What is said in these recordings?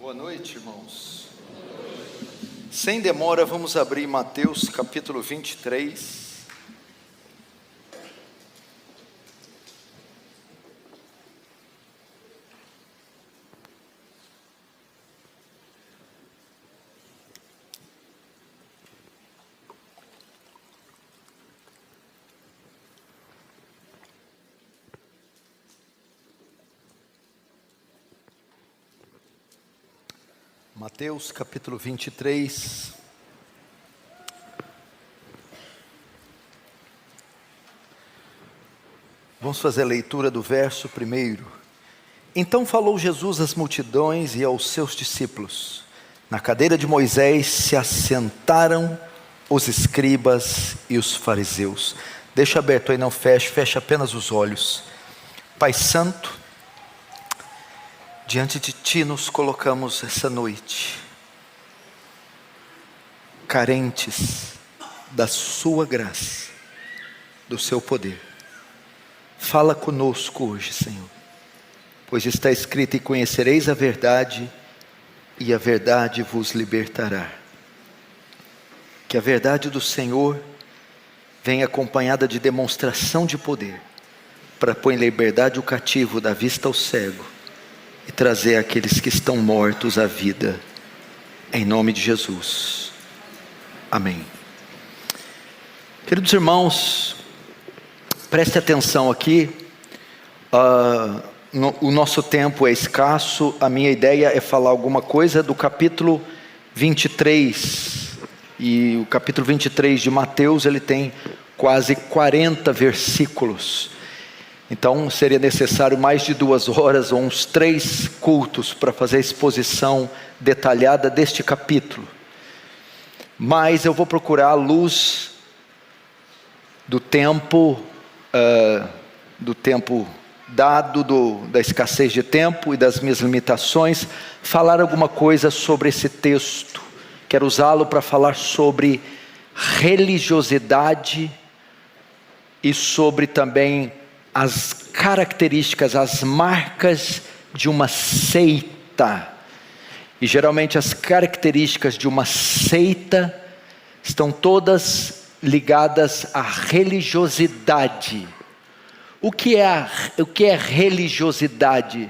Boa noite, irmãos. Sem demora, vamos abrir Mateus capítulo 23. Mateus capítulo 23, vamos fazer a leitura do verso 1. Então falou Jesus às multidões e aos seus discípulos. Na cadeira de Moisés se assentaram os escribas e os fariseus. Deixa aberto aí, não feche, feche apenas os olhos. Pai Santo, diante de Ti nos colocamos essa noite, carentes da Sua graça, do Seu poder. Fala conosco hoje, Senhor, pois está escrito: e conhecereis a verdade, e a verdade vos libertará. Que a verdade do Senhor venha acompanhada de demonstração de poder, para pôr em liberdade o cativo, dar vista ao cego, e trazer aqueles que estão mortos à vida, em nome de Jesus, amém. Queridos irmãos, preste atenção aqui, o nosso tempo é escasso, a minha ideia é falar alguma coisa do capítulo 23, e o capítulo 23 de Mateus, ele tem quase 40 versículos, então seria necessário mais de 2 horas ou uns 3 cultos para fazer a exposição detalhada deste capítulo. Mas eu vou procurar à luz do tempo dado, da escassez de tempo e das minhas limitações, falar alguma coisa sobre esse texto. Quero usá-lo para falar sobre religiosidade e sobre também as características, as marcas de uma seita. E geralmente as características de uma seita estão todas ligadas à religiosidade. O que é religiosidade?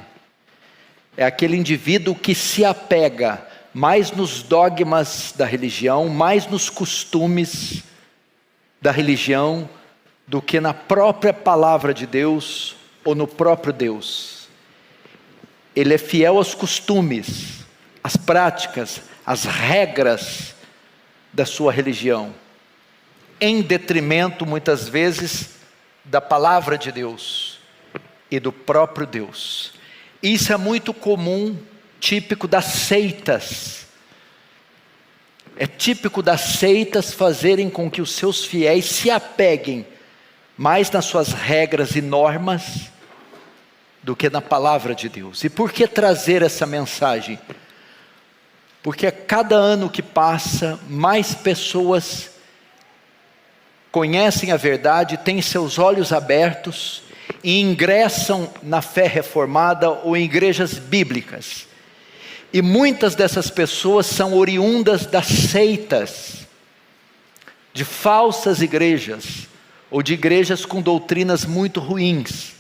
É aquele indivíduo que se apega mais nos dogmas da religião, mais nos costumes da religião, do que na própria palavra de Deus ou no próprio Deus. Ele é fiel aos costumes, às práticas, às regras da sua religião, em detrimento muitas vezes da palavra de Deus e do próprio Deus. Isso é muito comum, típico das seitas. É típico das seitas fazerem com que os seus fiéis se apeguem mais nas suas regras e normas do que na palavra de Deus. E por que trazer essa mensagem? Porque a cada ano que passa, mais pessoas conhecem a verdade, têm seus olhos abertos e ingressam na fé reformada ou em igrejas bíblicas. E muitas dessas pessoas são oriundas das seitas, de falsas igrejas, ou de igrejas com doutrinas muito ruins.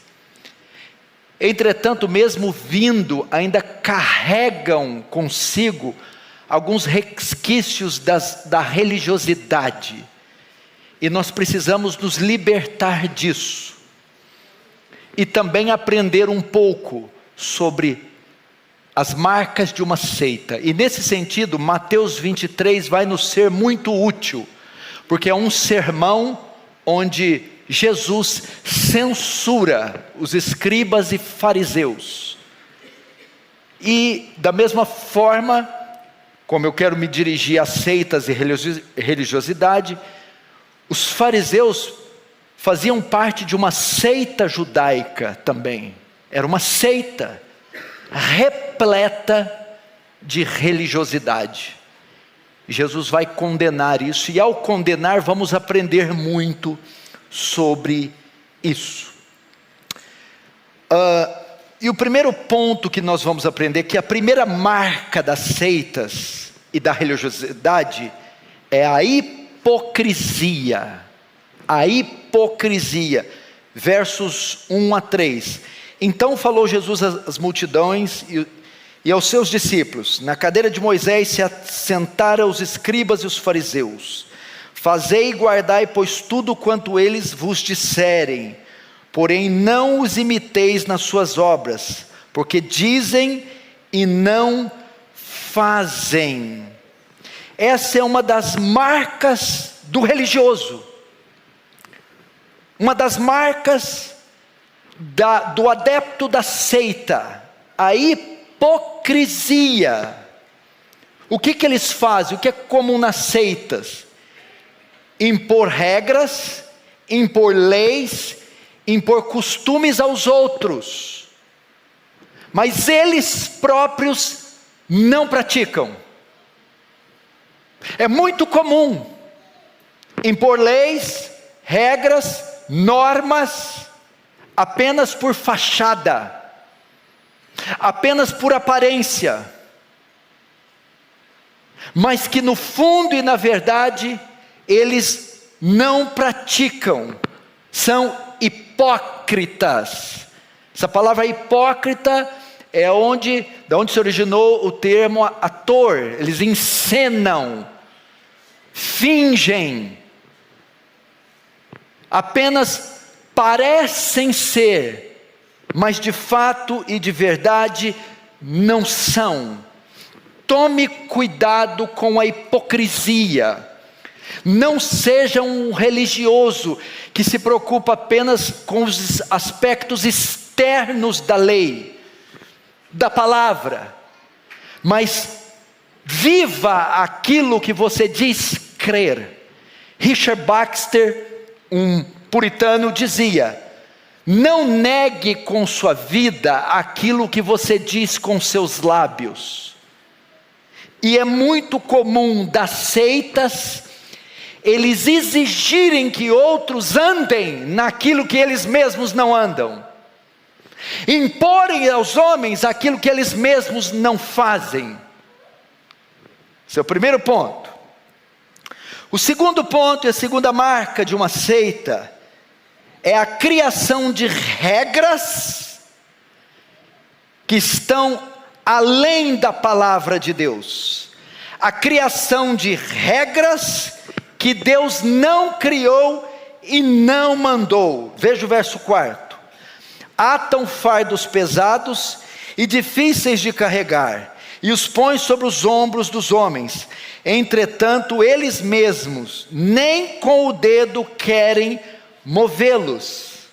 Entretanto, mesmo vindo, ainda carregam consigo alguns resquícios da religiosidade. E nós precisamos nos libertar disso. E também aprender um pouco sobre as marcas de uma seita. E nesse sentido, Mateus 23 vai nos ser muito útil, porque é um sermão onde Jesus censura os escribas e fariseus. E da mesma forma, como eu quero me dirigir a seitas e religiosidade, os fariseus faziam parte de uma seita judaica também. Era uma seita repleta de religiosidade. Jesus vai condenar isso, e ao condenar vamos aprender muito sobre isso. E o primeiro ponto que nós vamos aprender, que a primeira marca das seitas e da religiosidade, é a hipocrisia. A hipocrisia. Versos 1 a 3. Então falou Jesus às multidões e aos seus discípulos: na cadeira de Moisés se assentaram os escribas e os fariseus. Fazei e guardai, pois, tudo quanto eles vos disserem, porém não os imiteis nas suas obras, porque dizem e não fazem. Essa é uma das marcas do religioso, uma das marcas do adepto da seita, a hipocrisia. O que eles fazem? O que é comum nas seitas? Impor regras, impor leis, impor costumes aos outros, mas eles próprios não praticam. É muito comum impor leis, regras, normas, apenas por fachada, apenas por aparência, mas que no fundo e na verdade eles não praticam, são hipócritas. Essa palavra hipócrita é da onde se originou o termo ator. Eles encenam, fingem, apenas parecem ser, mas de fato e de verdade não são. Tome cuidado com a hipocrisia. Não seja um religioso que se preocupa apenas com os aspectos externos da lei, da palavra, mas viva aquilo que você diz crer. Richard Baxter, um puritano, dizia: não negue com sua vida aquilo que você diz com seus lábios. E é muito comum das seitas eles exigirem que outros andem naquilo que eles mesmos não andam, imporem aos homens aquilo que eles mesmos não fazem. Esse é o primeiro ponto. O segundo ponto e a segunda marca de uma seita é a criação de regras que estão além da palavra de Deus. A criação de regras que Deus não criou e não mandou. Veja o verso 4. Atam fardos pesados e difíceis de carregar, e os põem sobre os ombros dos homens. Entretanto, eles mesmos nem com o dedo querem movê-los.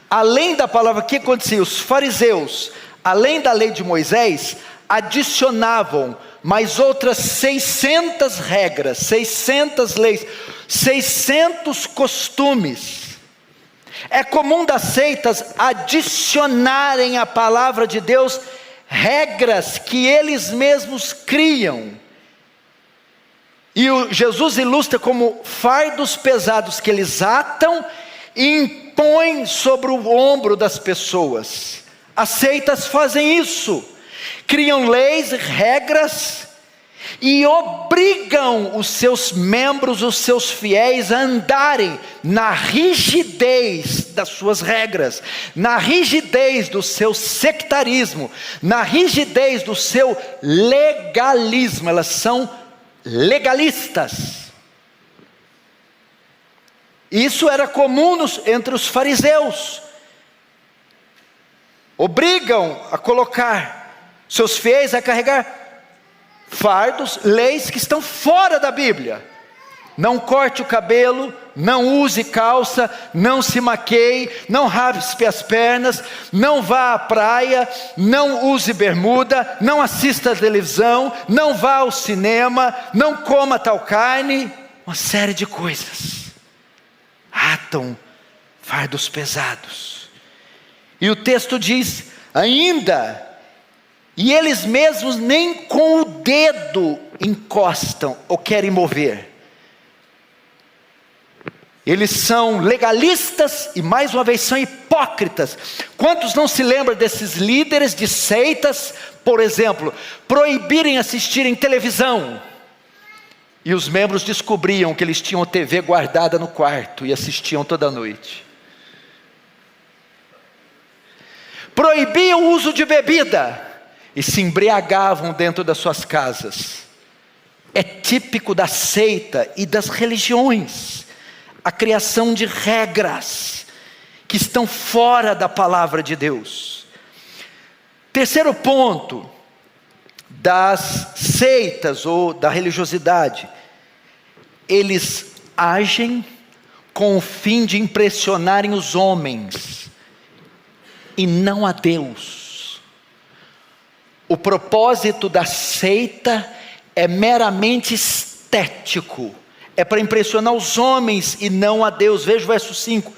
Além da palavra, o que acontecia? Os fariseus, além da lei de Moisés, adicionavam mais outras 600 regras, 600 leis, 600 costumes. É comum das seitas adicionarem à palavra de Deus regras que eles mesmos criam. E Jesus ilustra como fardos pesados que eles atam e impõem sobre o ombro das pessoas. As seitas fazem isso. Criam leis, regras e obrigam os seus membros, os seus fiéis a andarem na rigidez das suas regras, na rigidez do seu sectarismo, na rigidez do seu legalismo. Elas são legalistas. Isso era comum entre os fariseus. Obrigam a colocar seus fiéis a carregar fardos, leis que estão fora da Bíblia. Não corte o cabelo, não use calça, não se maqueie, não raspe as pernas, não vá à praia, não use bermuda, não assista a televisão, não vá ao cinema, não coma tal carne. Uma série de coisas. Atam fardos pesados. E o texto diz ainda: e eles mesmos nem com o dedo encostam ou querem mover. Eles são legalistas e, mais uma vez, são hipócritas. Quantos não se lembram desses líderes de seitas, por exemplo, proibirem assistirem televisão? E os membros descobriam que eles tinham a TV guardada no quarto e assistiam toda noite. Proibiam o uso de bebida e se embriagavam dentro das suas casas. É típico da seita e das religiões, a criação de regras que estão fora da palavra de Deus. Terceiro ponto das seitas ou da religiosidade: eles agem com o fim de impressionarem os homens e não a Deus. O propósito da seita é meramente estético, é para impressionar os homens e não a Deus. Veja o verso 5: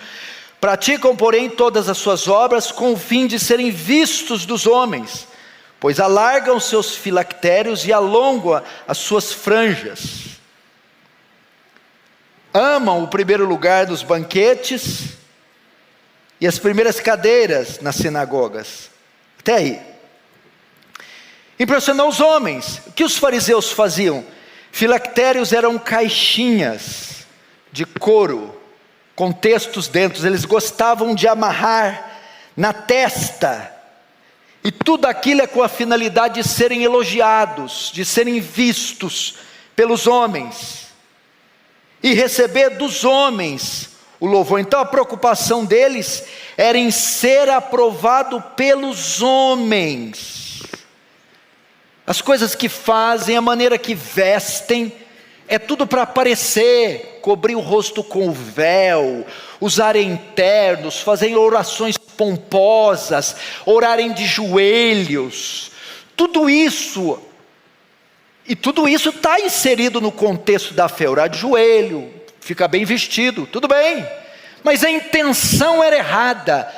praticam, porém, todas as suas obras com o fim de serem vistos dos homens, pois alargam seus filactérios e alongam as suas franjas. Amam o primeiro lugar nos banquetes e as primeiras cadeiras nas sinagogas. Até aí. Impressionar os homens. O que os fariseus faziam? Filactérios eram caixinhas de couro com textos dentro. Eles gostavam de amarrar na testa. E tudo aquilo é com a finalidade de serem elogiados, de serem vistos pelos homens e receber dos homens o louvor. Então a preocupação deles era em ser aprovado pelos homens. As coisas que fazem, a maneira que vestem, é tudo para aparecer, cobrir o rosto com o véu, usarem ternos, fazerem orações pomposas, orarem de joelhos. Tudo isso está inserido no contexto da fé. Orar de joelho, ficar bem vestido, tudo bem, mas a intenção era errada.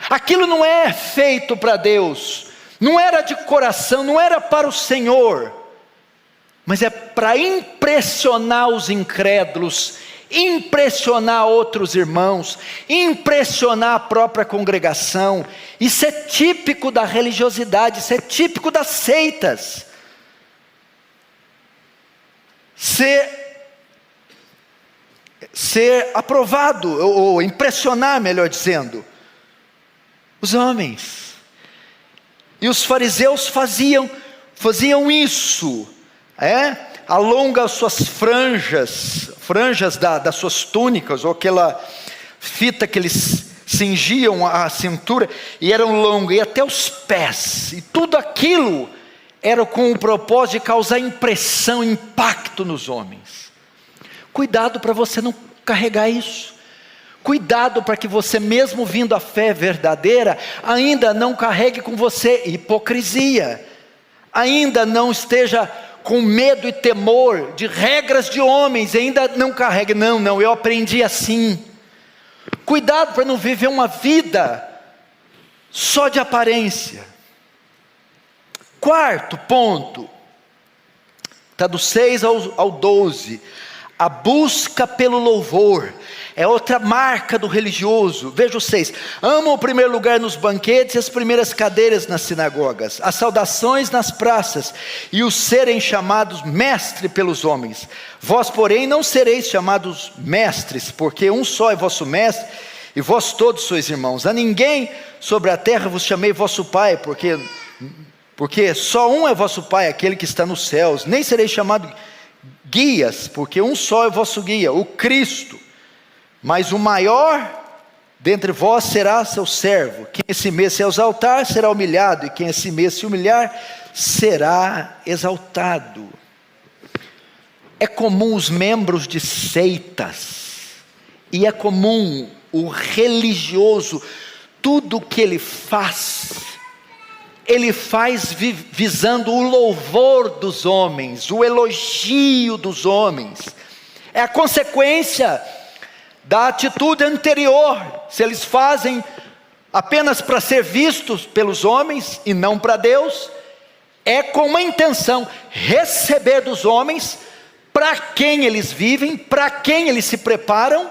Aquilo não é feito para Deus, não era de coração, não era para o Senhor, mas é para impressionar os incrédulos, impressionar outros irmãos, impressionar a própria congregação. Isso é típico da religiosidade, isso é típico das seitas. Ser aprovado, ou impressionar, melhor dizendo, os homens. E os fariseus faziam isso, alonga as suas franjas das suas túnicas, ou aquela fita que eles cingiam a cintura, e eram longas, e até os pés, e tudo aquilo era com o propósito de causar impressão, impacto nos homens. Cuidado para você não carregar isso. Cuidado para que você, mesmo vindo à fé verdadeira, ainda não carregue com você hipocrisia, ainda não esteja com medo e temor de regras de homens, ainda não carregue, não, eu aprendi assim. Cuidado para não viver uma vida só de aparência. Quarto ponto, está do 6 ao 12, a busca pelo louvor. É outra marca do religioso. Veja o 6. Amam o primeiro lugar nos banquetes e as primeiras cadeiras nas sinagogas, as saudações nas praças e os serem chamados mestre pelos homens. Vós, porém, não sereis chamados mestres, porque um só é vosso mestre e vós todos sois irmãos. A ninguém sobre a terra vos chamei vosso pai, porque só um é vosso pai, aquele que está nos céus. Nem sereis chamados guias, porque um só é vosso guia, o Cristo. Mas o maior dentre vós será seu servo. Quem a si mesmo se exaltar será humilhado, e quem a si mesmo se humilhar será exaltado. É comum os membros de seitas, e é comum o religioso, tudo que ele faz visando o louvor dos homens, o elogio dos homens. É a consequência da atitude anterior. Se eles fazem apenas para ser vistos pelos homens e não para Deus, é com uma intenção: receber dos homens, para quem eles vivem, para quem eles se preparam,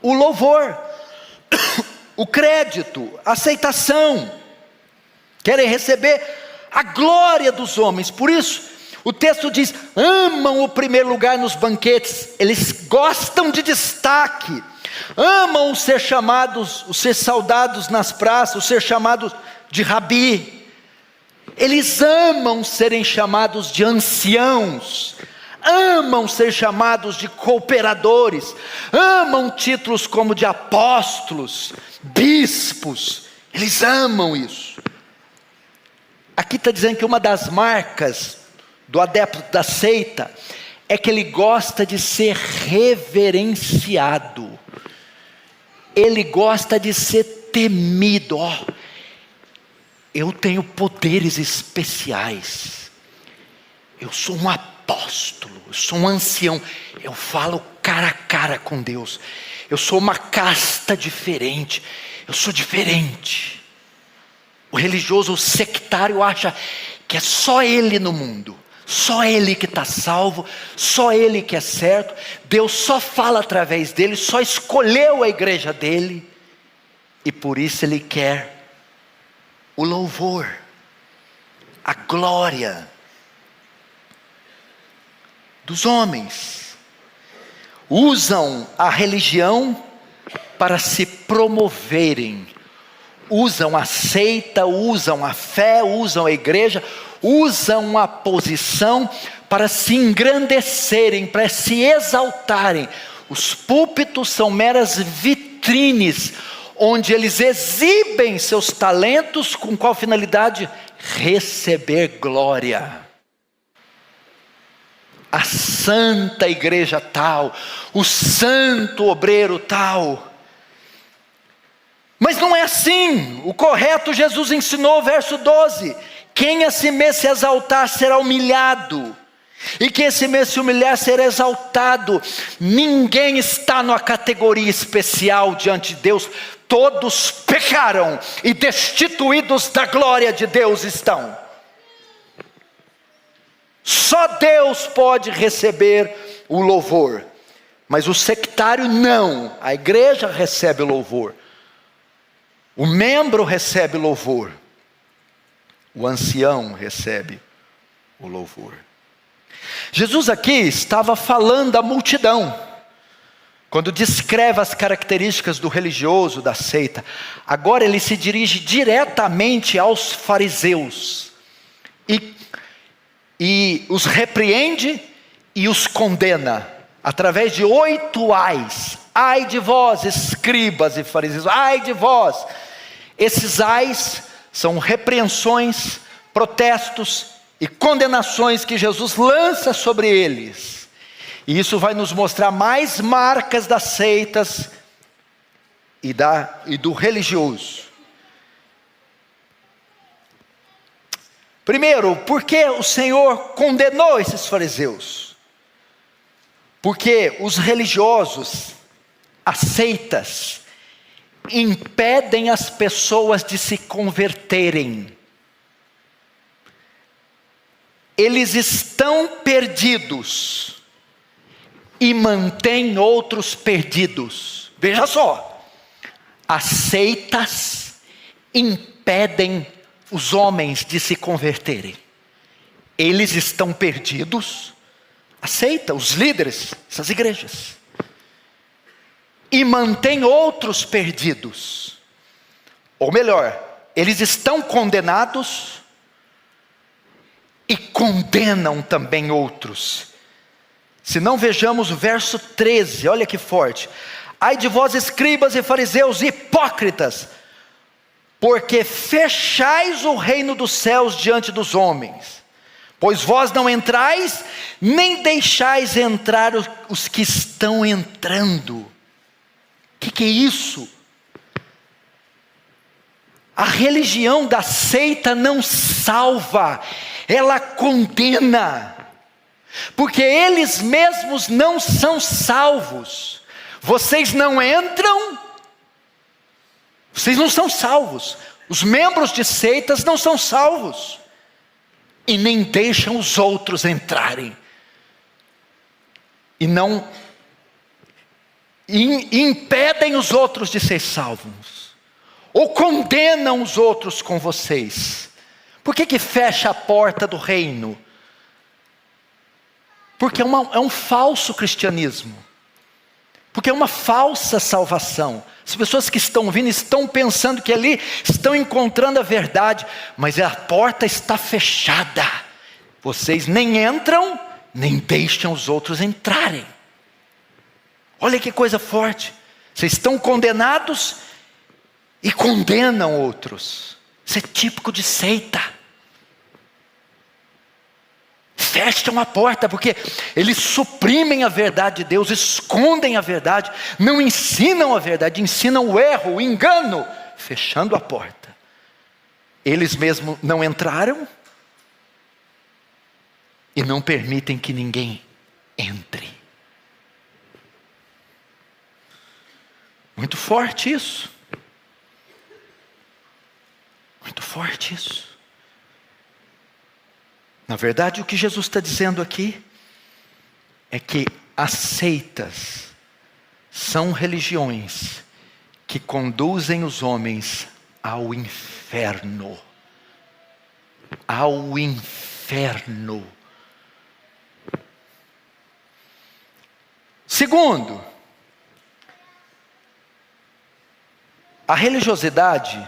o louvor, o crédito, a aceitação. Querem receber a glória dos homens. Por isso, o texto diz: amam o primeiro lugar nos banquetes. Eles gostam de destaque. Amam ser chamados, ser saudados nas praças, ser chamados de rabi. Eles amam serem chamados de anciãos. Amam ser chamados de cooperadores. Amam títulos como de apóstolos, bispos. Eles amam isso. Aqui está dizendo que uma das marcas do adepto da seita é que ele gosta de ser reverenciado. Ele gosta de ser temido. Eu tenho poderes especiais. Eu sou um apóstolo, eu sou um ancião. Eu falo cara a cara com Deus. Eu sou uma casta diferente. Eu sou diferente. O religioso, o sectário acha que é só ele no mundo. Só ele que está salvo, só ele que é certo. Deus só fala através dele, só escolheu a igreja dele. E por isso ele quer o louvor, a glória dos homens. Usam a religião para se promoverem. Usam a seita, usam a fé, usam a igreja, usam a posição para se engrandecerem, para se exaltarem. Os púlpitos são meras vitrines, onde eles exibem seus talentos, com qual finalidade? Receber glória. A santa igreja tal, o santo obreiro tal. Mas não é assim. O correto Jesus ensinou, verso 12: quem a si mesmo se exaltar será humilhado, e quem a si mesmo se humilhar será exaltado. Ninguém está numa categoria especial diante de Deus. Todos pecaram e destituídos da glória de Deus estão. Só Deus pode receber o louvor. Mas o sectário não. A igreja recebe louvor. O membro recebe louvor. O ancião recebe o louvor. Jesus aqui estava falando à multidão, quando descreve as características do religioso, da seita. Agora ele se dirige diretamente aos fariseus, e os repreende e os condena, através de 8 ais. Ai de vós, escribas e fariseus, ai de vós. Esses ais são repreensões, protestos e condenações que Jesus lança sobre eles. E isso vai nos mostrar mais marcas das seitas e do religioso. Primeiro, por que o Senhor condenou esses fariseus? Porque os religiosos, as seitas, impedem as pessoas de se converterem. Eles estão perdidos e mantêm outros perdidos. Veja só, as seitas impedem os homens de se converterem. Eles estão perdidos, a seita, os líderes, essas igrejas, e mantém outros perdidos. Ou melhor, eles estão condenados e condenam também outros. Se não, vejamos o verso 13, olha que forte. Ai de vós, escribas e fariseus, hipócritas, porque fechais o reino dos céus diante dos homens, pois vós não entrais, nem deixais entrar os que estão entrando. O que é isso? A religião da seita não salva, ela condena, porque eles mesmos não são salvos. Vocês não entram, vocês não são salvos. Os membros de seitas não são salvos, e nem deixam os outros entrarem, e não e impedem os outros de ser salvos, ou condenam os outros com vocês. Por que fecha a porta do reino? Porque é um falso cristianismo. Porque é uma falsa salvação. As pessoas que estão vindo estão pensando que ali estão encontrando a verdade, mas a porta está fechada. Vocês nem entram, nem deixam os outros entrarem. Olha que coisa forte. Vocês estão condenados e condenam outros. Isso é típico de seita. Fecham a porta porque eles suprimem a verdade de Deus, escondem a verdade, não ensinam a verdade, ensinam o erro, o engano, fechando a porta. Eles mesmos não entraram e não permitem que ninguém entre. Muito forte isso. Muito forte isso. Na verdade, o que Jesus está dizendo aqui é que as seitas são religiões que conduzem os homens ao inferno. Ao inferno. Segundo, a religiosidade,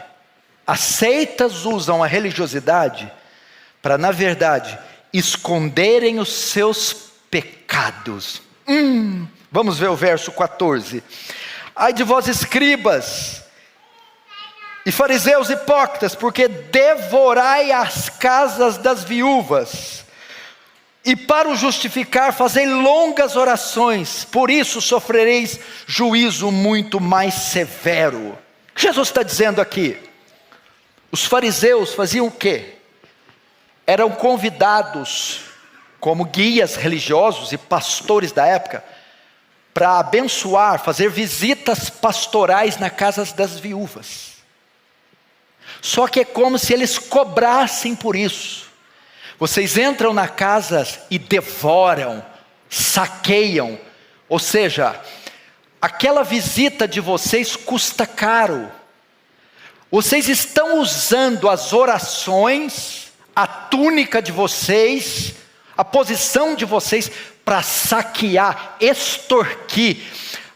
as seitas usam a religiosidade para, na verdade, esconderem os seus pecados. Vamos ver o verso 14. Ai de vós, escribas e fariseus hipócritas, porque devorai as casas das viúvas, e para o justificar fazei longas orações, por isso sofrereis juízo muito mais severo. O que Jesus está dizendo aqui? Os fariseus faziam o quê? Eram convidados como guias religiosos e pastores da época para abençoar, fazer visitas pastorais na casa das viúvas. Só que é como se eles cobrassem por isso. Vocês entram na casa e devoram, saqueiam, ou seja, aquela visita de vocês custa caro. Vocês estão usando as orações, a túnica de vocês, a posição de vocês para saquear, extorquir,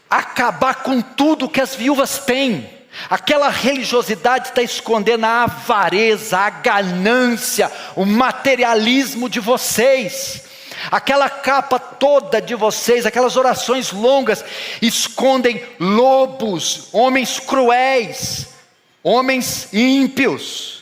acabar com tudo que as viúvas têm. Aquela religiosidade está escondendo a avareza, a ganância, o materialismo de vocês. Aquela capa toda de vocês, aquelas orações longas, escondem lobos, homens cruéis, homens ímpios.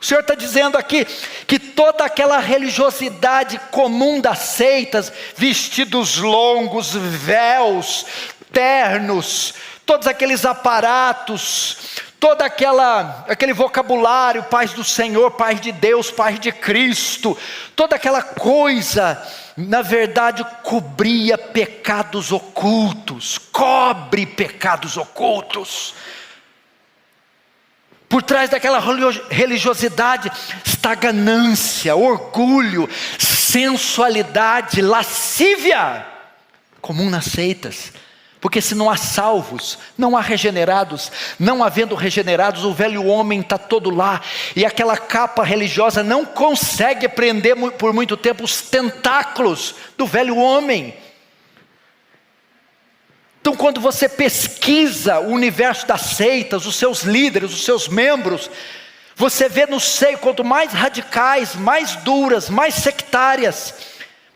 O Senhor está dizendo aqui que toda aquela religiosidade comum das seitas, vestidos longos, véus, ternos, todos aqueles aparatos, todo aquele vocabulário, paz do Senhor, paz de Deus, paz de Cristo, toda aquela coisa, na verdade cobria pecados ocultos, cobre pecados ocultos. Por trás daquela religiosidade está ganância, orgulho, sensualidade, lascívia, comum nas seitas. Porque se não há salvos, não há regenerados, não havendo regenerados, o velho homem está todo lá, e aquela capa religiosa não consegue prender por muito tempo os tentáculos do velho homem. Então, quando você pesquisa o universo das seitas, os seus líderes, os seus membros, você vê no seio, quanto mais radicais, mais duras, mais sectárias,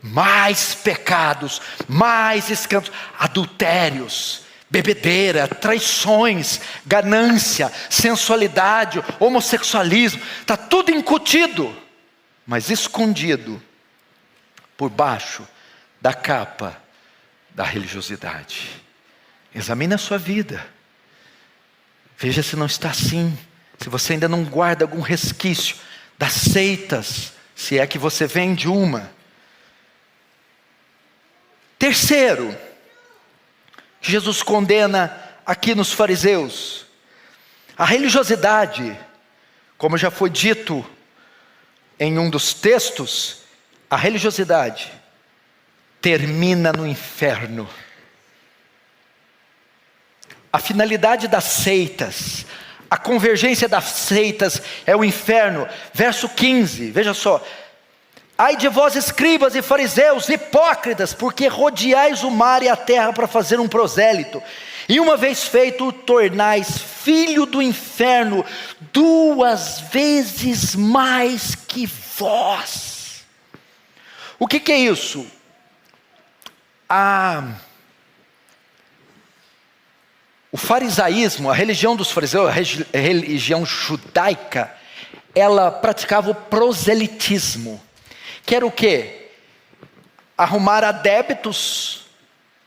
mais pecados, mais escândalos, adultérios, bebedeira, traições, ganância, sensualidade, homossexualismo, está tudo incutido, mas escondido por baixo da capa da religiosidade. Examine a sua vida, veja se não está assim, se você ainda não guarda algum resquício das seitas, se é que você vem de uma. Terceiro, Jesus condena aqui nos fariseus, a religiosidade, como já foi dito em um dos textos, a religiosidade termina no inferno. a finalidade das seitas, a convergência das seitas é o inferno. Verso 15, veja só: ai de vós, escribas e fariseus, hipócritas, porque rodeais o mar e a terra para fazer um prosélito, e uma vez feito, o tornais filho do inferno 2 vezes mais que vós. O que é isso? O farisaísmo, a religião dos fariseus, a religião judaica, ela praticava o proselitismo, que era o quê? Arrumar adeptos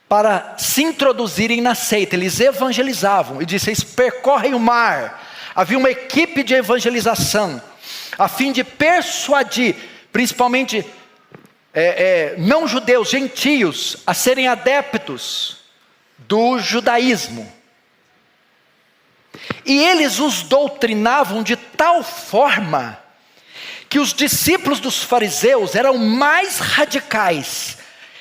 para se introduzirem na seita. Eles evangelizavam, e disse: eles percorrem o mar. Havia uma equipe de evangelização, a fim de persuadir, principalmente não judeus, gentios, a serem adeptos do judaísmo. E eles os doutrinavam de tal forma que os discípulos dos fariseus eram mais radicais,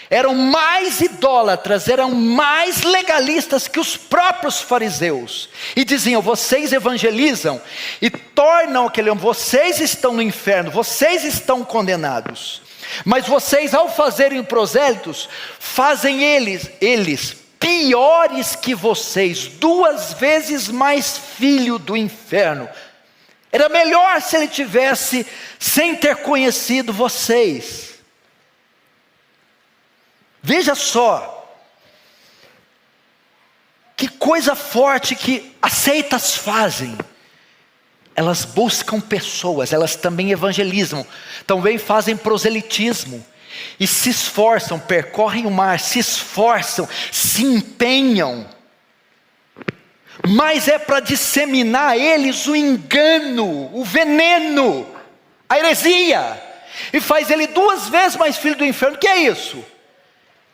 eram mais idólatras, eram mais legalistas que os próprios fariseus. E diziam: vocês evangelizam e tornam aquele homem, vocês estão no inferno, vocês estão condenados. Mas vocês, ao fazerem prosélitos, fazem eles piores que vocês, 2 vezes mais filho do inferno. Era melhor se ele tivesse sem ter conhecido vocês. Veja só, que coisa forte que as seitas fazem. Elas buscam pessoas, elas também evangelizam, também fazem proselitismo, e se esforçam, percorrem o mar, se esforçam, se empenham, mas é para disseminar a eles o engano, o veneno, a heresia, e faz ele 2 vezes mais filho do inferno. O que é isso?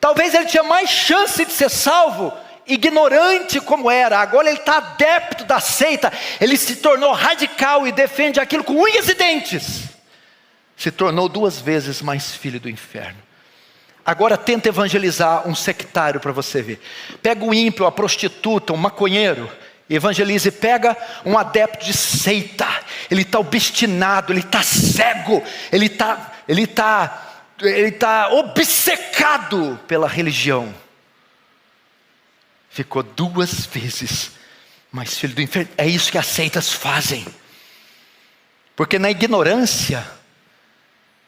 Talvez ele tinha mais chance de ser salvo, ignorante como era. Agora ele está adepto da seita, ele se tornou radical e defende aquilo com unhas e dentes. Se tornou 2 vezes mais filho do inferno. Agora tenta evangelizar um sectário para você ver. Pega o ímpio, a prostituta, um maconheiro, evangeliza. E pega um adepto de seita. Ele está obstinado, ele está cego, ele está obcecado pela religião. Ficou 2 vezes mais filho do inferno. É isso que as seitas fazem. Porque na ignorância,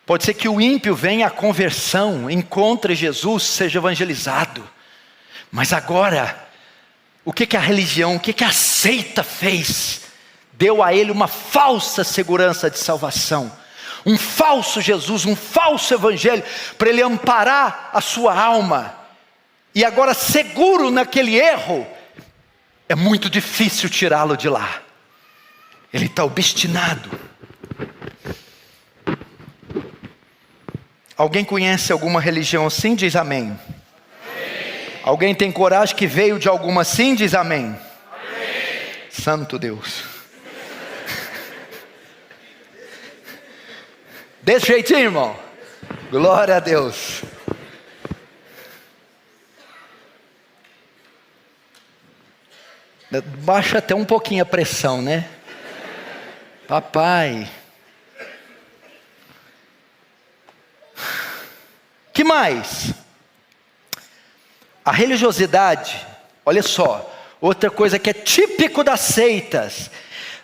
pode ser que o ímpio venha à conversão, encontre Jesus, seja evangelizado. Mas agora, o que a religião, o que a seita fez? Deu a ele uma falsa segurança de salvação. Um falso Jesus, um falso evangelho, para ele amparar a sua alma. E agora, seguro naquele erro, é muito difícil tirá-lo de lá. Ele está obstinado. Alguém conhece alguma religião assim? Diz amém. Amém. Alguém tem coragem que veio de alguma assim? Diz amém. Amém. Santo Deus. Desse jeitinho, irmão. Glória a Deus. Baixa até um pouquinho a pressão, né? Papai. Que mais? A religiosidade, olha só, outra coisa que é típico das seitas,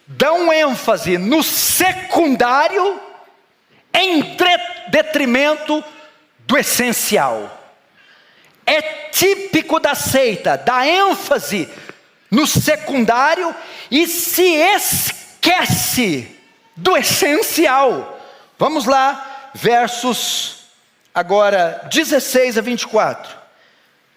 dão ênfase no secundário em detrimento do essencial. É típico da seita, dá ênfase no secundário e se esquece do essencial. Vamos lá, versos agora 16 a 24.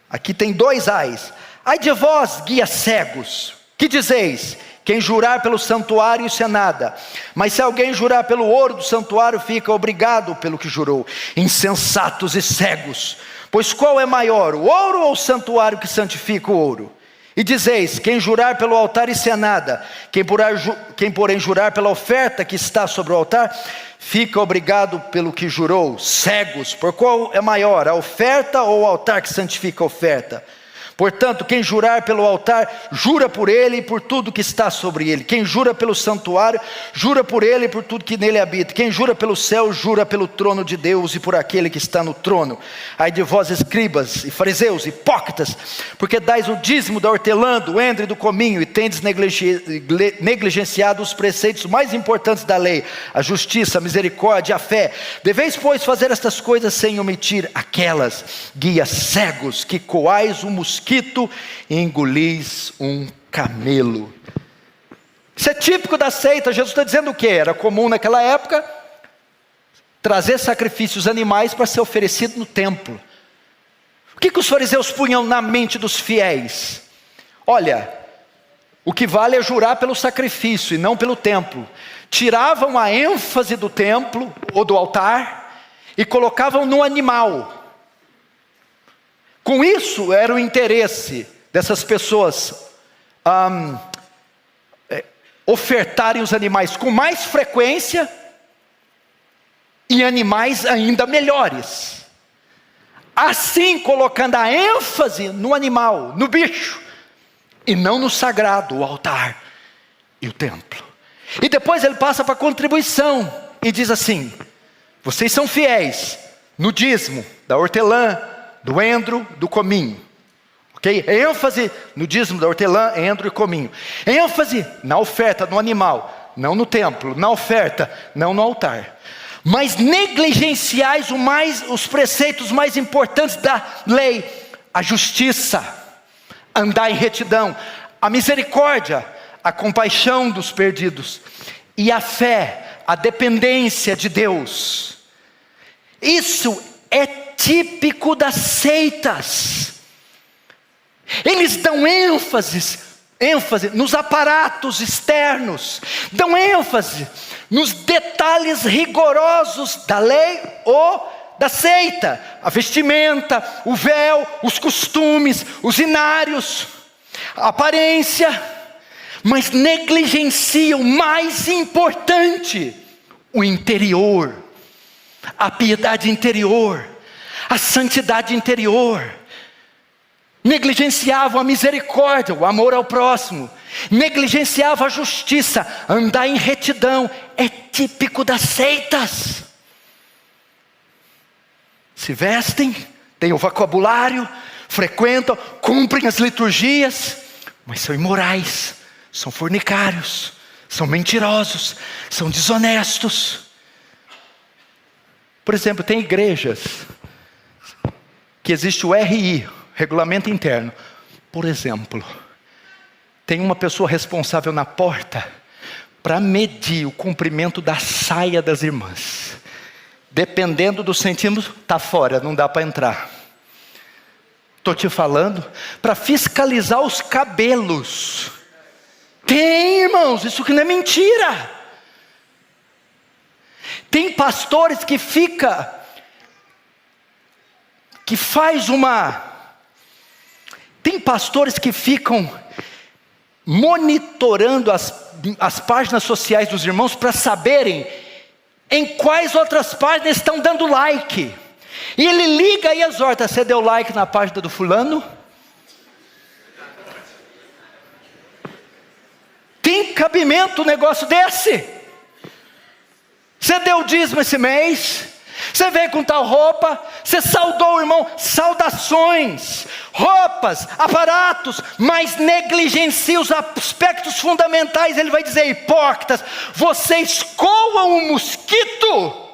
Aqui tem 2 ais. Ai de vós, guias cegos, que dizeis: quem jurar pelo santuário, isso é nada. Mas se alguém jurar pelo ouro do santuário, fica obrigado pelo que jurou. Insensatos e cegos. Pois qual é maior, o ouro ou o santuário que santifica o ouro? E dizeis: quem jurar pelo altar, isso é nada. Quem porém jurar pela oferta que está sobre o altar, fica obrigado pelo que jurou. Cegos, por qual é maior, a oferta ou o altar que santifica a oferta? Portanto, quem jurar pelo altar, jura por ele e por tudo que está sobre ele. Quem jura pelo santuário, jura por ele e por tudo que nele habita. Quem jura pelo céu, jura pelo trono de Deus e por aquele que está no trono. Ai de vós, escribas e fariseus, hipócritas, porque dais o dízimo da hortelã, do endro e do cominho, e tendes negligenciado os preceitos mais importantes da lei, a justiça, a misericórdia, a fé. Deveis, pois, fazer estas coisas sem omitir aquelas. Guias cegos, que coais um mosquito e engolis um camelo. Isso é típico da seita. Jesus está dizendo o que? Era comum naquela época trazer sacrifícios animais para ser oferecido no templo. O que os fariseus punham na mente dos fiéis? Olha, o que vale é jurar pelo sacrifício e não pelo templo. Tiravam a ênfase do templo ou do altar e colocavam no animal. Com isso era o interesse dessas pessoas ofertarem os animais com mais frequência e animais ainda melhores. Assim, colocando a ênfase no animal, no bicho, e não no sagrado, o altar e o templo. E depois ele passa para a contribuição e diz assim: vocês são fiéis no dízimo da hortelã, do endro, do cominho. Ok? ênfase no dízimo da hortelã, endro e cominho. ênfase na oferta no animal, não no templo. Na oferta, não no altar. Mas negligenciais os preceitos mais importantes da lei: a justiça, andar em retidão, a misericórdia, a compaixão dos perdidos, e a fé, a dependência de Deus. Isso é típico das seitas. Eles dão ênfase nos aparatos externos, dão ênfase nos detalhes rigorosos da lei ou da seita: a vestimenta, o véu, os costumes, os inários, a aparência, mas negligenciam o mais importante: o interior, a piedade interior, a santidade interior. Negligenciavam a misericórdia, o amor ao próximo. Negligenciavam a justiça, andar em retidão. É típico das seitas. Se vestem, têm o vocabulário, frequentam, cumprem as liturgias, mas são imorais, são fornicários, são mentirosos, são desonestos. Por exemplo, tem igrejas que existe o RI, regulamento interno. Por exemplo, tem uma pessoa responsável na porta para medir o comprimento da saia das irmãs. Dependendo do centímetro, está fora, não dá para entrar. Estou te falando, para fiscalizar os cabelos. Tem, irmãos, isso que não é mentira. Tem pastores que Tem pastores que ficam monitorando as páginas sociais dos irmãos para saberem em quais outras páginas estão dando like. E ele liga e exorta: você deu like na página do fulano? Tem cabimento um negócio desse? Você deu dízimo esse mês? Você veio com tal roupa? Você saudou o irmão? Saudações, roupas, aparatos, mas negligencia os aspectos fundamentais. Ele vai dizer: hipócritas, vocês coam um mosquito.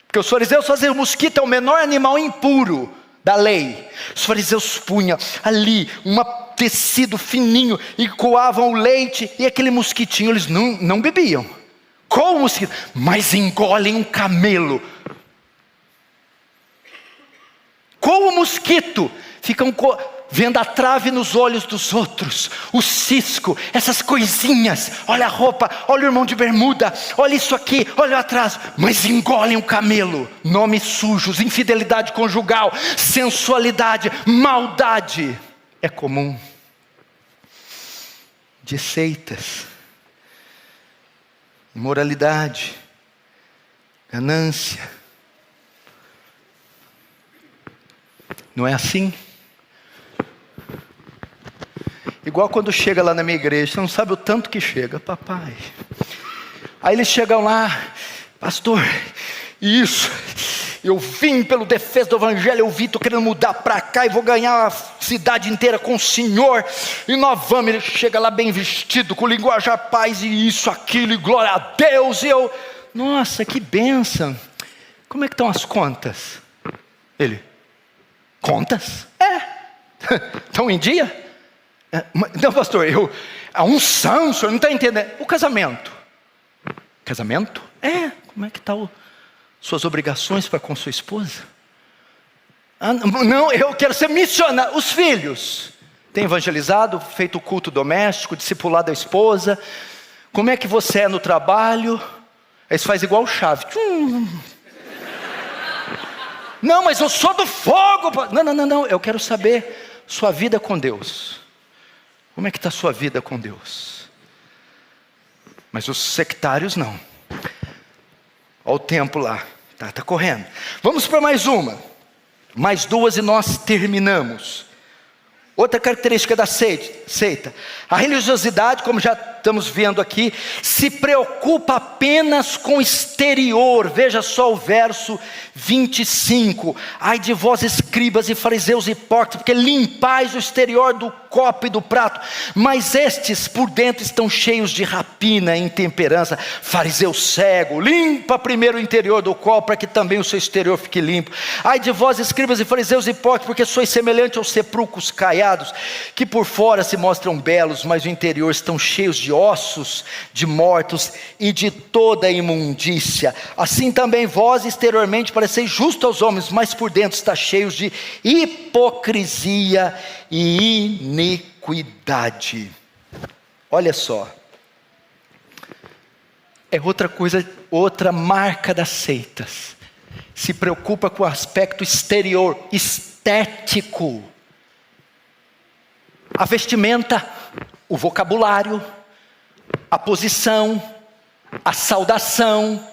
Porque os fariseus faziam: o mosquito é o menor animal impuro da lei. Os fariseus punham ali um tecido fininho e coavam o leite, e aquele mosquitinho eles não bebiam. Coam o mosquito, mas engolem um camelo. Coam o mosquito, ficam vendo a trave nos olhos dos outros, o cisco, essas coisinhas. Olha a roupa, olha o irmão de bermuda, olha isso aqui, olha o atraso, mas engolem o camelo. Nomes sujos, infidelidade conjugal, sensualidade, maldade. É comum de seitas. Imoralidade, ganância. Não é assim? Igual quando chega lá na minha igreja, você não sabe o tanto que chega, papai. Aí eles chegam lá, pastor, isso, eu vim pelo defesa do evangelho, eu vi, estou querendo mudar para cá e vou ganhar a cidade inteira com o senhor, e nós vamos. Ele chega lá bem vestido, com linguajar paz e isso, aquilo, e glória a Deus, e eu, nossa, que bênção, como é que estão as contas? Ele, contas? Estão em dia? Não, pastor, a unção, o senhor não está entendendo. O casamento? Casamento? Como é que estão suas obrigações para com sua esposa? Não, eu quero ser missionário. Os filhos? Tem evangelizado, feito o culto doméstico, discipulado a esposa? Como é que você é no trabalho? Aí você faz igual o Chave. Não, mas eu sou do fogo. Não, eu quero saber sua vida com Deus. Como é que está a sua vida com Deus? Mas os sectários não. Olha o tempo lá, está correndo. Vamos para mais uma. Mais duas e nós terminamos. Outra característica da seita. A religiosidade, como já estamos vendo aqui, se preocupa apenas com o exterior. Veja só o verso 25. Ai de vós, escribas e fariseus hipócritas, porque limpais o exterior do copo e do prato, mas estes por dentro estão cheios de rapina e intemperança. Fariseu cego, limpa primeiro o interior do copo, para que também o seu exterior fique limpo. Ai de vós, escribas e fariseus hipócritas, porque sois semelhante aos sepulcros caiados, que por fora se mostram belos, mas no interior estão cheios de ossos de mortos e de toda imundícia. Assim também vós exteriormente pareceis justos aos homens, mas por dentro está cheios de hipocrisia e iniquidade. Olha só, é outra coisa, outra marca das seitas. Se preocupa com o aspecto exterior, estético. A vestimenta, o vocabulário, a posição, a saudação,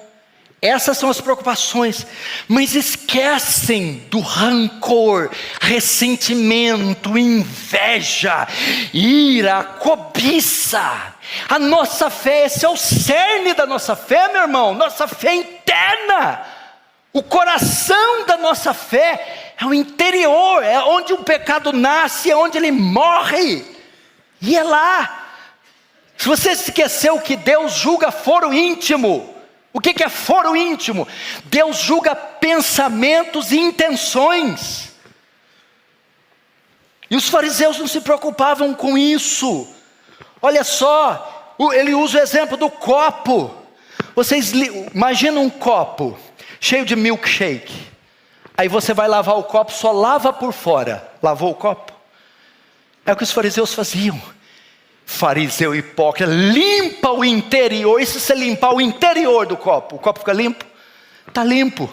essas são as preocupações, mas esquecem do rancor, ressentimento, inveja, ira, cobiça. A nossa fé, esse é o cerne da nossa fé, meu irmão, nossa fé interna. O coração da nossa fé é o interior, é onde o pecado nasce, é onde ele morre, e é lá. Se você esqueceu que Deus julga foro íntimo, o que é foro íntimo? Deus julga pensamentos e intenções, e os fariseus não se preocupavam com isso. Olha só, ele usa o exemplo do copo. Vocês imaginam um copo cheio de milkshake, aí você vai lavar o copo, só lava por fora. Lavou o copo? É o que os fariseus faziam. Fariseu hipócrita, limpa o interior. E se você limpar o interior do copo, o copo fica limpo? Está limpo.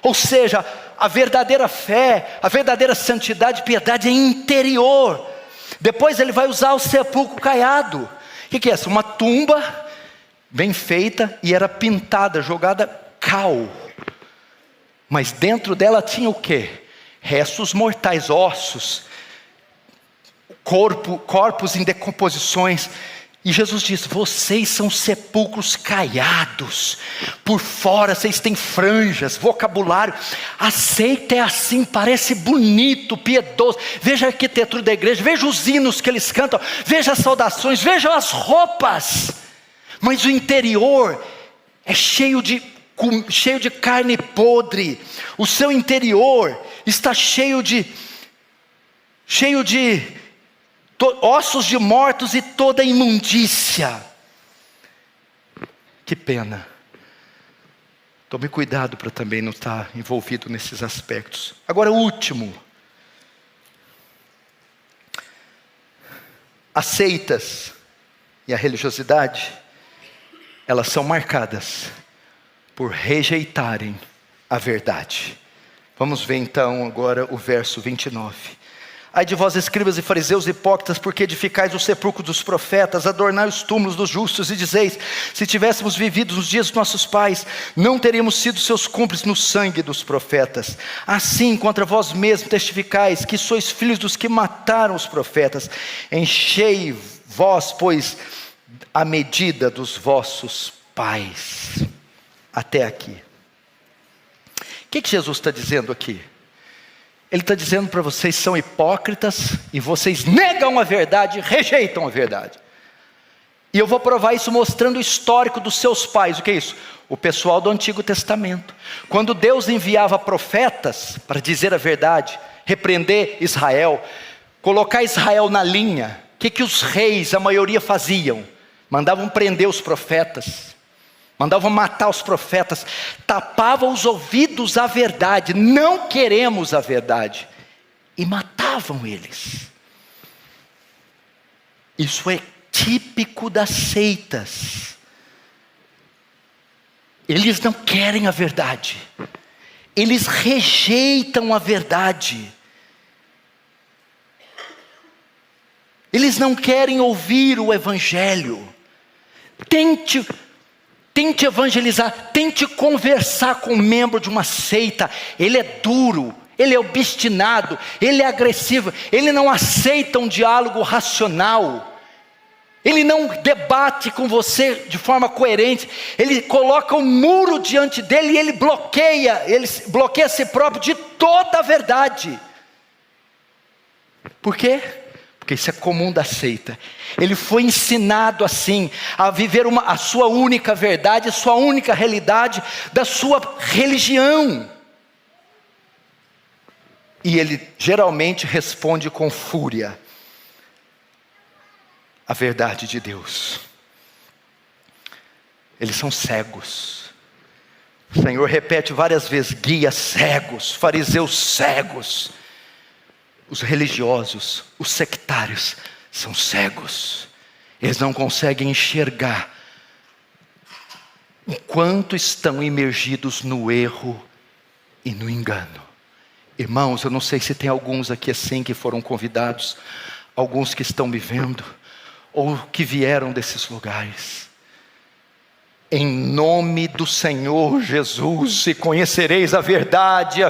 Ou seja, a verdadeira fé, a verdadeira santidade e piedade é interior. Depois ele vai usar o sepulcro caiado. O que é isso? Uma tumba bem feita e era pintada, jogada cal. Mas dentro dela tinha o quê? Restos mortais, ossos, corpos em decomposições. E Jesus diz: vocês são sepulcros caiados, por fora vocês têm franjas, vocabulário. A seita é assim, parece bonito, piedoso. Veja a arquitetura da igreja, veja os hinos que eles cantam, veja as saudações, veja as roupas, mas o interior é cheio de carne podre. O seu interior está cheio de ossos de mortos e toda imundícia. Que pena. Tome cuidado para também não estar envolvido nesses aspectos. Agora o último. As seitas e a religiosidade, elas são marcadas por rejeitarem a verdade. Vamos ver então agora o verso 29. Ai de vós, escribas e fariseus hipócritas, porque edificais os sepulcros dos profetas, adornai os túmulos dos justos, e dizeis: se tivéssemos vivido nos dias dos nossos pais, não teríamos sido seus cúmplices no sangue dos profetas. Assim, contra vós mesmos testificais que sois filhos dos que mataram os profetas. Enchei vós, pois, a medida dos vossos pais. Até aqui. O que Jesus está dizendo aqui? Ele está dizendo para vocês: são hipócritas e vocês negam a verdade, rejeitam a verdade. E eu vou provar isso mostrando o histórico dos seus pais. O que é isso? O pessoal do Antigo Testamento. Quando Deus enviava profetas para dizer a verdade, repreender Israel, colocar Israel na linha, o que os reis, a maioria, faziam? Mandavam prender os profetas, mandavam matar os profetas, tapavam os ouvidos à verdade, não queremos a verdade, e matavam eles. Isso é típico das seitas. Eles não querem a verdade, eles rejeitam a verdade, eles não querem ouvir o Evangelho. Tente evangelizar, tente conversar com um membro de uma seita. Ele é duro, ele é obstinado, ele é agressivo, ele não aceita um diálogo racional, ele não debate com você de forma coerente, ele coloca um muro diante dele e ele bloqueia a si próprio de toda a verdade. Por quê? Porque isso é comum da seita. Ele foi ensinado assim, a viver a sua única verdade, a sua única realidade, da sua religião. E ele geralmente responde com fúria a verdade de Deus. Eles são cegos. O Senhor repete várias vezes: guias cegos, fariseus cegos. Os religiosos, os sectários, são cegos. Eles não conseguem enxergar enquanto estão imergidos no erro e no engano. Irmãos, eu não sei se tem alguns aqui assim que foram convidados, alguns que estão me vendo, ou que vieram desses lugares. Em nome do Senhor Jesus, se conhecereis a verdade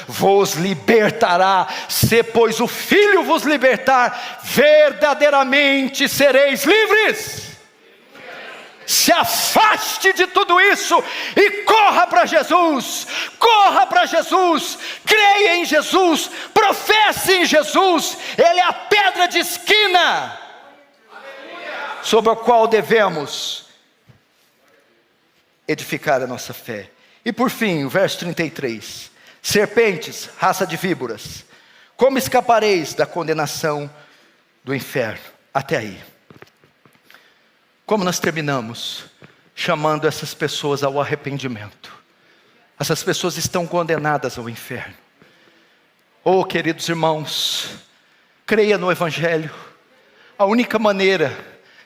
vos libertará. Se, pois, o Filho vos libertar, verdadeiramente sereis livres. Se afaste de tudo isso e corra para Jesus. Corra para Jesus, creia em Jesus, professe em Jesus. Ele é a pedra de esquina sobre a qual devemos edificar a nossa fé. E por fim, o verso 33. Serpentes, raça de víboras, como escapareis da condenação do inferno? Até aí. Como nós terminamos? Chamando essas pessoas ao arrependimento. Essas pessoas estão condenadas ao inferno. Oh, queridos irmãos, creia no Evangelho. A única maneira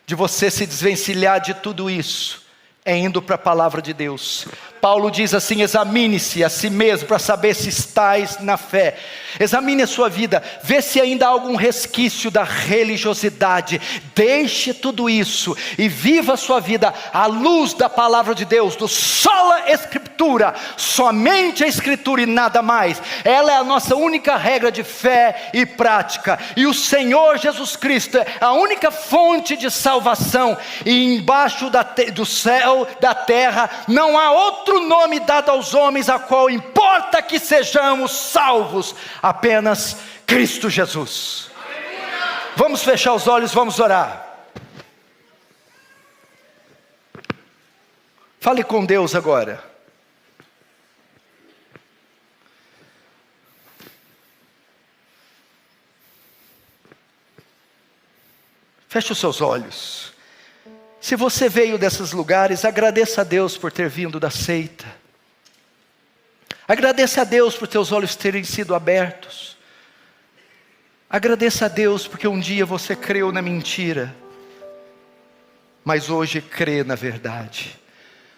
de você se desvencilhar de tudo isso é indo para a palavra de Deus. Paulo diz assim: examine-se a si mesmo para saber se estáis na fé. Examine a sua vida, vê se ainda há algum resquício da religiosidade. Deixe tudo isso e viva a sua vida à luz da palavra de Deus, do sola escritura, somente a escritura e nada mais. Ela é a nossa única regra de fé e prática, e o Senhor Jesus Cristo é a única fonte de salvação, e embaixo do céu, da terra, não há outro nome dado aos homens a qual importa que sejamos salvos, apenas Cristo Jesus. Vamos fechar os olhos, vamos orar. Fale com Deus agora. Feche os seus olhos. Se você veio desses lugares, agradeça a Deus por ter vindo da seita. Agradeça a Deus por teus olhos terem sido abertos. Agradeça a Deus porque um dia você creu na mentira, mas hoje crê na verdade.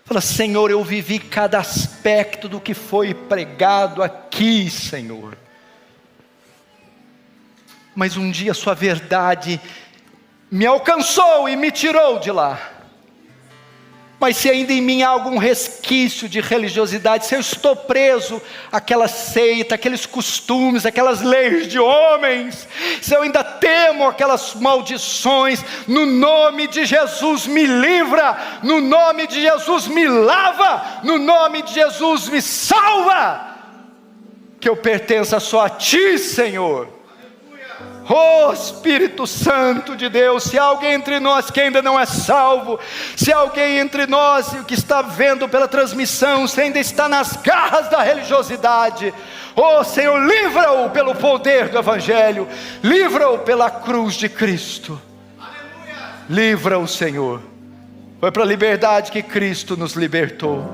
Fala: Senhor, eu vivi cada aspecto do que foi pregado aqui, Senhor. mas um dia a sua verdade me alcançou e me tirou de lá. Mas se ainda em mim há algum resquício de religiosidade, se eu estou preso àquela seita, aqueles costumes, aquelas leis de homens, se eu ainda temo aquelas maldições, no nome de Jesus me livra, no nome de Jesus me lava, no nome de Jesus me salva, que eu pertença só a Ti, Senhor. Oh Espírito Santo de Deus, se há alguém entre nós que ainda não é salvo, se há alguém entre nós que está vendo pela transmissão, se ainda está nas garras da religiosidade, oh Senhor, livra-o pelo poder do Evangelho, livra-o pela cruz de Cristo, livra-o, Senhor. Foi para a liberdade que Cristo nos libertou,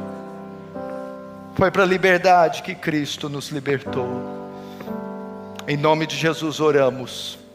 foi para a liberdade que Cristo nos libertou. Em nome de Jesus oramos.